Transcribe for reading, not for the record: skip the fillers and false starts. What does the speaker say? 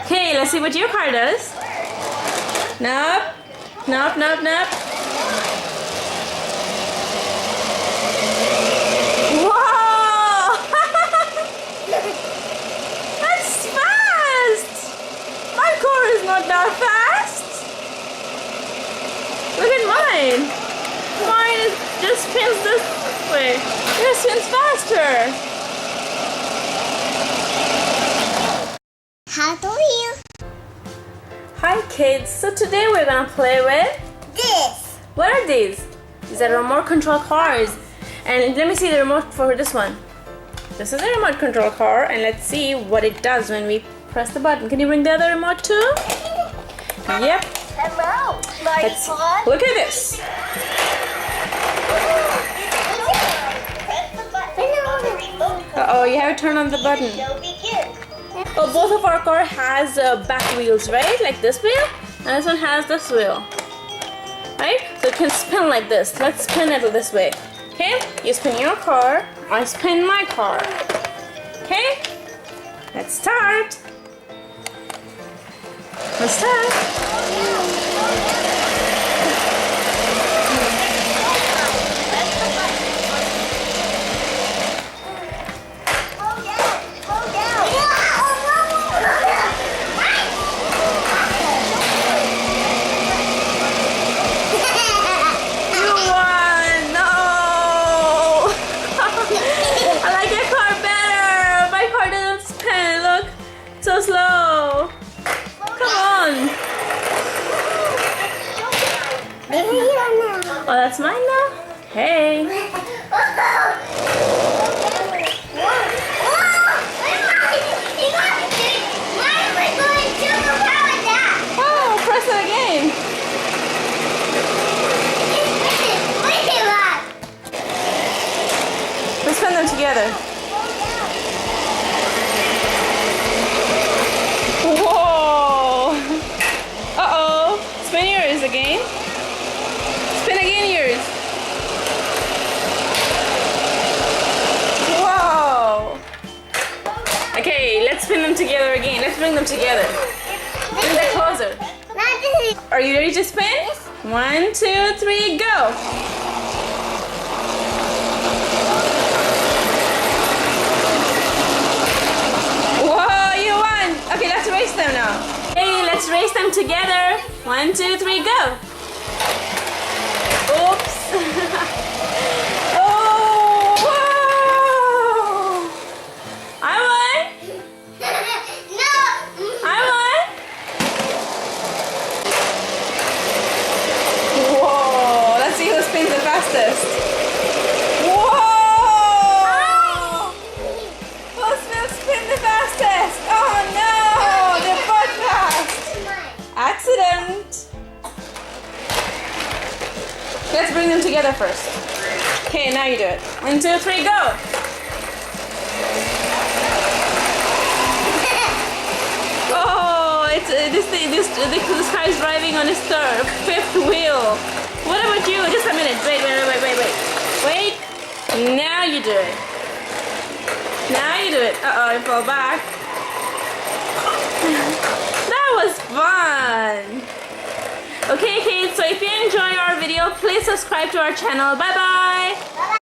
Okay, let's see what your car does. Nope. Nope, nope, nope. Whoa! That's fast! My car is not that fast. Look at mine. Mine just spins this way. Yours spins faster. Hot Wheel. Hi kids, so today we're gonna play with This. what are these? These are remote control cars. And let me see the remote for this one. This is a remote control car and let's see what it does when we press the button. Can you bring the other remote too? Yep. Hello. Let's look at this. Press the button on the remote Uh-oh, you have to turn on the button. to begin. Oh, both of our car has back wheels, right? Like this wheel, and this one has this wheel, right? So it can spin like this. Let's spin it this way. Okay? You spin your car, I spin my car. Okay? Let's start. Let's start. You won! No! I like your car better. My car doesn't spin. Look, so slow. Come on. Oh, that's mine now? Hey. Oh, press it again. Let's spin them together. Whoa! Uh-oh. Spin yours again. Spin again yours. Whoa! Okay, let's spin them together again. Let's bring them together. Bring that closer. Are you ready to spin? 1, 2, 3, go! Whoa, you won! Okay, let's race them now. Hey, let's race them together. 1, 2, 3, go! Oops! Oh, wow! I won! I won! Whoa! Let's see who spins the fastest. Whoa! Who will spin the fastest? Oh no! They're both fast. Accident. Let's bring them together first. Okay, now you do it. 1, 2, 3, go! Oh, it's this guy is driving on his fifth wheel. What about you? Just a minute. Wait. Wait. Now you do it. Now you do it. Uh-oh, I fell back. That was fun. Okay, kids, so if you enjoy our video, please subscribe to our channel. Bye-bye.